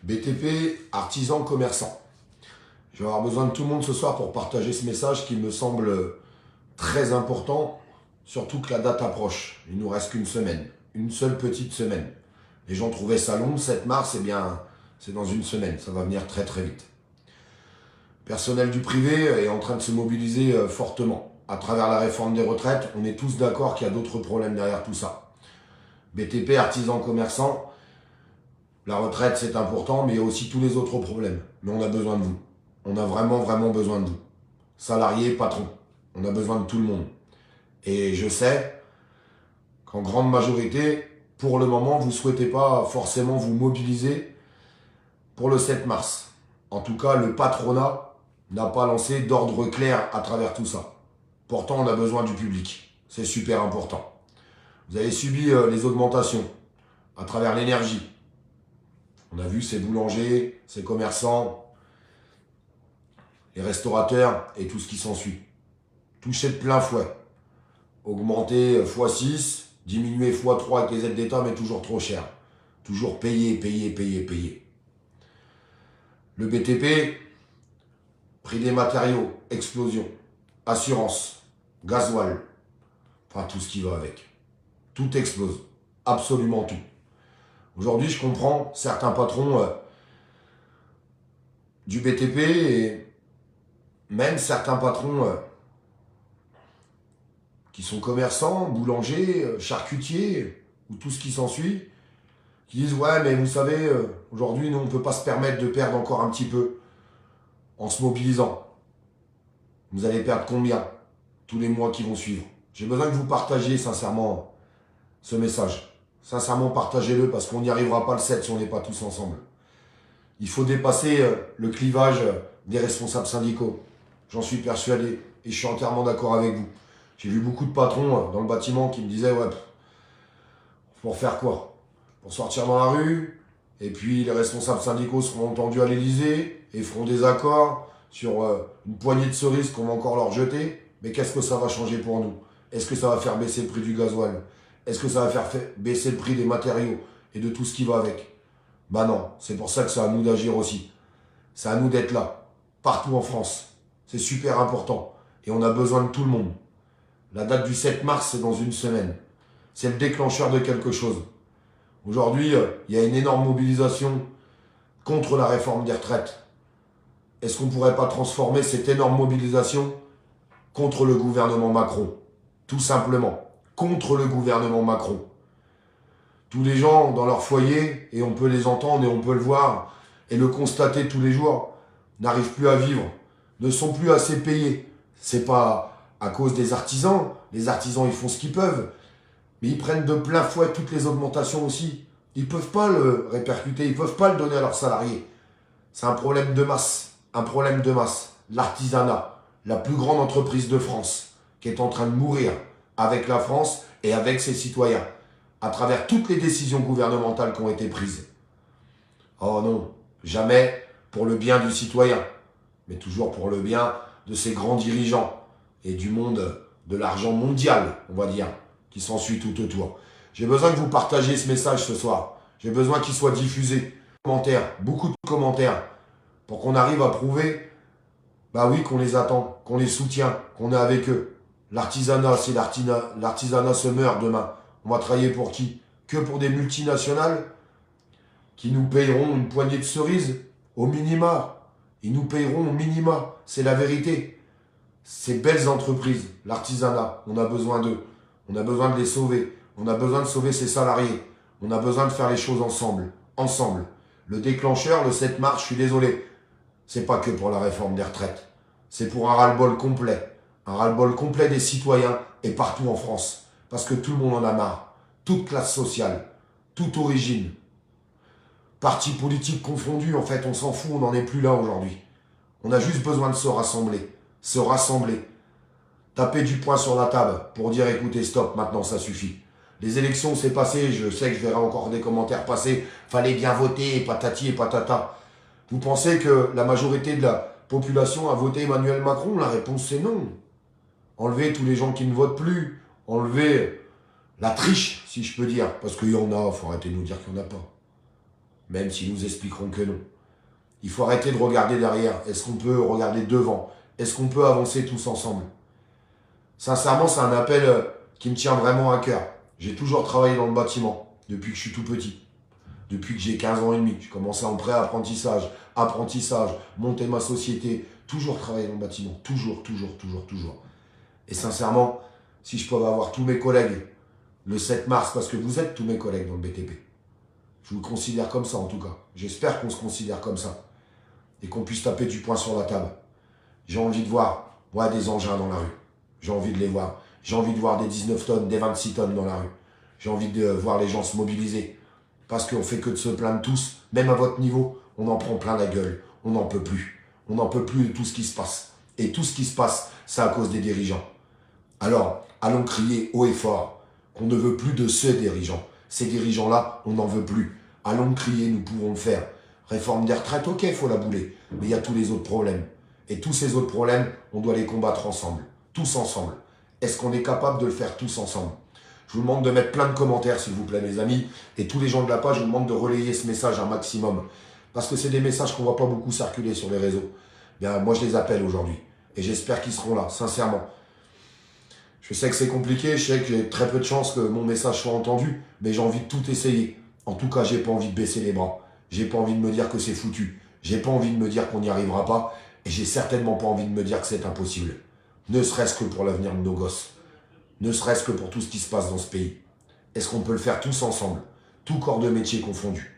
BTP, artisans, commerçants. Je vais avoir besoin de tout le monde ce soir pour partager ce message qui me semble très important, surtout que la date approche. Il nous reste qu'une semaine, une seule petite semaine. Les gens trouvaient ça long, le 7 mars, eh bien, c'est dans une semaine, ça va venir très très vite. Le personnel du privé est en train de se mobiliser fortement. À travers la réforme des retraites, on est tous d'accord qu'il y a d'autres problèmes derrière tout ça. BTP, artisans, commerçants, la retraite c'est important, mais il y a aussi tous les autres problèmes. Mais on a besoin de vous. On a vraiment besoin de vous. Salariés, patrons, on a besoin de tout le monde. Et je sais qu'en grande majorité, pour le moment, vous ne souhaitez pas forcément vous mobiliser pour le 7 mars. En tout cas, le patronat n'a pas lancé d'ordre clair à travers tout ça. Pourtant, on a besoin du public. C'est super important. Vous avez subi les augmentations à travers l'énergie. On a vu ces boulangers, ces commerçants, les restaurateurs et tout ce qui s'ensuit. Touché de plein fouet. Augmenté x6, diminué x3 avec les aides d'État, mais toujours trop cher. Toujours payé. Le BTP, prix des matériaux, explosion. Assurance, gasoil, enfin tout ce qui va avec. Tout explose. Absolument tout. Aujourd'hui, je comprends certains patrons du BTP et même certains patrons qui sont commerçants, boulangers, charcutiers, ou tout ce qui s'ensuit, qui disent « Ouais, mais vous savez, aujourd'hui, nous, on ne peut pas se permettre de perdre encore un petit peu en se mobilisant. Vous allez perdre combien tous les mois qui vont suivre ?» J'ai besoin que vous partagiez sincèrement ce message. Sincèrement, partagez-le parce qu'on n'y arrivera pas le 7 si on n'est pas tous ensemble. Il faut dépasser le clivage des responsables syndicaux. J'en suis persuadé et je suis entièrement d'accord avec vous. J'ai vu beaucoup de patrons dans le bâtiment qui me disaient « Ouais, pour faire quoi? Pour sortir dans la rue, et puis les responsables syndicaux seront entendus à l'Élysée et feront des accords sur une poignée de cerises qu'on va encore leur jeter. Mais qu'est-ce que ça va changer pour nous? Est-ce que ça va faire baisser le prix du gasoil? Est-ce que ça va faire baisser le prix des matériaux et de tout ce qui va avec? Bah non, c'est pour ça que c'est à nous d'agir aussi. C'est à nous d'être là, partout en France. C'est super important. Et on a besoin de tout le monde. La date du 7 mars, c'est dans une semaine. C'est le déclencheur de quelque chose. Aujourd'hui, il y a une énorme mobilisation contre la réforme des retraites. Est-ce qu'on ne pourrait pas transformer cette énorme mobilisation contre le gouvernement Macron? Tout simplement, contre le gouvernement Macron. Tous les gens dans leur foyer, et on peut les entendre et on peut le voir, et le constater tous les jours, n'arrivent plus à vivre, ne sont plus assez payés. C'est pas à cause des artisans. Les artisans, ils font ce qu'ils peuvent. Mais ils prennent de plein fouet toutes les augmentations aussi. Ils ne peuvent pas le répercuter, ils ne peuvent pas le donner à leurs salariés. C'est un problème de masse. Un problème de masse. L'artisanat, la plus grande entreprise de France, qui est en train de mourir avec la France et avec ses citoyens, à travers toutes les décisions gouvernementales qui ont été prises. Oh non, jamais pour le bien du citoyen, mais toujours pour le bien de ces grands dirigeants et du monde de l'argent mondial, on va dire, qui s'ensuit tout autour. J'ai besoin que vous partagiez ce message ce soir. J'ai besoin qu'il soit diffusé. Commentaires, beaucoup de commentaires, pour qu'on arrive à prouver, bah oui, qu'on les attend, qu'on les soutient, qu'on est avec eux. L'artisanat, si l'artisanat se meurt demain, on va travailler pour qui? Que pour des multinationales qui nous payeront une poignée de cerises au minima. Ils nous payeront au minima, c'est la vérité. Ces belles entreprises, l'artisanat, on a besoin d'eux. On a besoin de les sauver. On a besoin de sauver ses salariés. On a besoin de faire les choses ensemble. Ensemble. Le déclencheur, le 7 mars, je suis désolé. C'est pas que pour la réforme des retraites. C'est pour un ras-le-bol complet. Un ras-le-bol complet des citoyens et partout en France. Parce que tout le monde en a marre. Toute classe sociale. Toute origine. Partis politiques confondus, en fait, on s'en fout, on n'en est plus là aujourd'hui. On a juste besoin de se rassembler. Se rassembler. Taper du poing sur la table pour dire écoutez, stop, maintenant ça suffit. Les élections, c'est passé, je sais que je verrai encore des commentaires passer, fallait bien voter, et patati et patata. Vous pensez que la majorité de la population a voté Emmanuel Macron? La réponse c'est non. Enlevez tous les gens qui ne votent plus, enlevez la triche, si je peux dire, parce qu'il y en a, il faut arrêter de nous dire qu'il n'y en a pas. même s'ils nous expliqueront que non. Il faut arrêter de regarder derrière. Est-ce qu'on peut regarder devant? Est-ce qu'on peut avancer tous ensemble? Sincèrement, c'est un appel qui me tient vraiment à cœur. J'ai toujours travaillé dans le bâtiment, depuis que je suis tout petit. Depuis que j'ai 15 ans et demi. J'ai commencé en pré-apprentissage, apprentissage, monter ma société. Toujours travailler dans le bâtiment. Toujours. Et sincèrement, si je peux avoir tous mes collègues le 7 mars, parce que vous êtes tous mes collègues dans le BTP. Je vous considère comme ça en tout cas. J'espère qu'on se considère comme ça. Et qu'on puisse taper du poing sur la table. J'ai envie de voir, moi, des engins dans la rue. J'ai envie de les voir. J'ai envie de voir des 19 tonnes, des 26 tonnes dans la rue. J'ai envie de voir les gens se mobiliser. Parce qu'on fait que de se plaindre tous, même à votre niveau, on en prend plein la gueule. On n'en peut plus. On n'en peut plus de tout ce qui se passe. Et tout ce qui se passe, c'est à cause des dirigeants. Alors, allons crier haut et fort qu'on ne veut plus de ces dirigeants. Ces dirigeants-là, on n'en veut plus. Allons crier, nous pouvons le faire. Réforme des retraites, ok, il faut la bouler. Mais il y a tous les autres problèmes. Et tous ces autres problèmes, on doit les combattre ensemble. Tous ensemble. Est-ce qu'on est capable de le faire tous ensemble? Je vous demande de mettre plein de commentaires, s'il vous plaît, mes amis. Et tous les gens de la page, je vous demande de relayer ce message un maximum. Parce que c'est des messages qu'on ne voit pas beaucoup circuler sur les réseaux. Bien, moi, je les appelle aujourd'hui. Et j'espère qu'ils seront là, sincèrement. Je sais que c'est compliqué, je sais qu'il y a très peu de chances que mon message soit entendu, mais j'ai envie de tout essayer. En tout cas, j'ai pas envie de baisser les bras. J'ai pas envie de me dire que c'est foutu. J'ai pas envie de me dire qu'on n'y arrivera pas. Et j'ai certainement pas envie de me dire que c'est impossible. Ne serait-ce que pour l'avenir de nos gosses. Ne serait-ce que pour tout ce qui se passe dans ce pays. Est-ce qu'on peut le faire tous ensemble? Tout corps de métier confondu.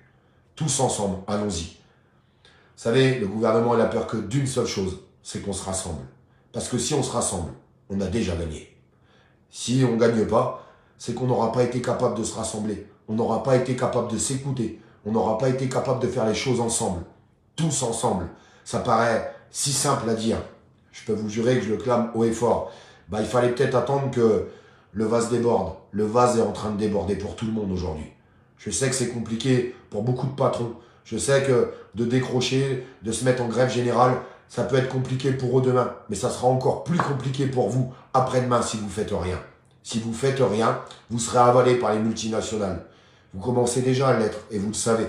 Tous ensemble, allons-y. Vous savez, le gouvernement il a peur que d'une seule chose, c'est qu'on se rassemble. Parce que si on se rassemble, on a déjà gagné. Si on ne gagne pas, c'est qu'on n'aura pas été capable de se rassembler. On n'aura pas été capable de s'écouter. On n'aura pas été capable de faire les choses ensemble. Tous ensemble. Ça paraît si simple à dire. Je peux vous jurer que je le clame haut et fort. Il fallait peut-être attendre que le vase déborde. Le vase est en train de déborder pour tout le monde aujourd'hui. Je sais que c'est compliqué pour beaucoup de patrons. Je sais que de décrocher, de se mettre en grève générale, ça peut être compliqué pour eux demain. Mais ça sera encore plus compliqué pour vous après-demain si vous ne faites rien. Si vous ne faites rien, vous serez avalé par les multinationales. Vous commencez déjà à l'être et vous le savez.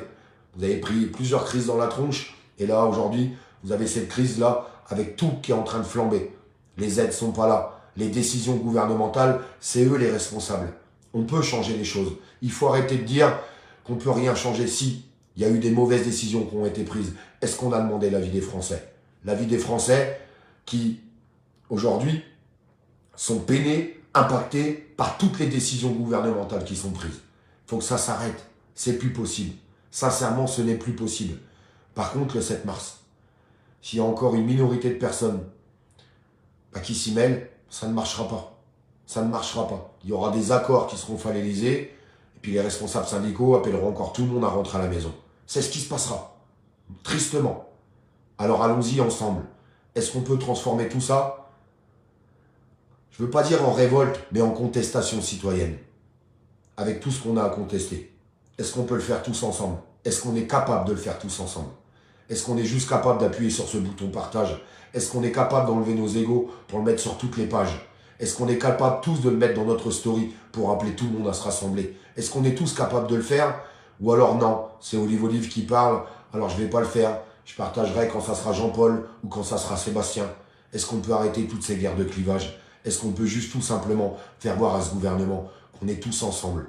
Vous avez pris plusieurs crises dans la tronche et là aujourd'hui, vous avez cette crise-là avec tout qui est en train de flamber. Les aides ne sont pas là. Les décisions gouvernementales, c'est eux les responsables. On peut changer les choses. Il faut arrêter de dire qu'on ne peut rien changer si il y a eu des mauvaises décisions qui ont été prises. Est-ce qu'on a demandé l'avis des Français? L'avis des Français qui, aujourd'hui, sont peinés, impactés par toutes les décisions gouvernementales qui sont prises. Il faut que ça s'arrête. C'est plus possible. Sincèrement, ce n'est plus possible. Par contre, le 7 mars, s'il y a encore une minorité de personnes qui s'y mêlent, ça ne marchera pas. Ça ne marchera pas. Il y aura des accords qui seront faits à l'Élysée, et puis les responsables syndicaux appelleront encore tout le monde à rentrer à la maison. C'est ce qui se passera. Tristement. Alors allons-y ensemble. Est-ce qu'on peut transformer tout ça? Je ne veux pas dire en révolte, mais en contestation citoyenne. Avec tout ce qu'on a à contester. Est-ce qu'on peut le faire tous ensemble? Est-ce qu'on est capable de le faire tous ensemble? Est-ce qu'on est juste capable d'appuyer sur ce bouton partage? Est-ce qu'on est capable d'enlever nos égos pour le mettre sur toutes les pages? Est-ce qu'on est capable tous de le mettre dans notre story pour appeler tout le monde à se rassembler? Est-ce qu'on est tous capables de le faire? Ou alors non, c'est Olive qui parle, alors je ne vais pas le faire. Je partagerai quand ça sera Jean-Paul ou quand ça sera Sébastien. Est-ce qu'on peut arrêter toutes ces guerres de clivage? Est-ce qu'on peut juste tout simplement faire voir à ce gouvernement qu'on est tous ensemble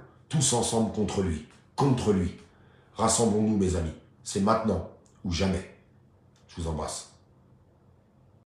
contre lui? Contre lui. Rassemblons-nous, mes amis. C'est maintenant ou jamais. Je vous embrasse.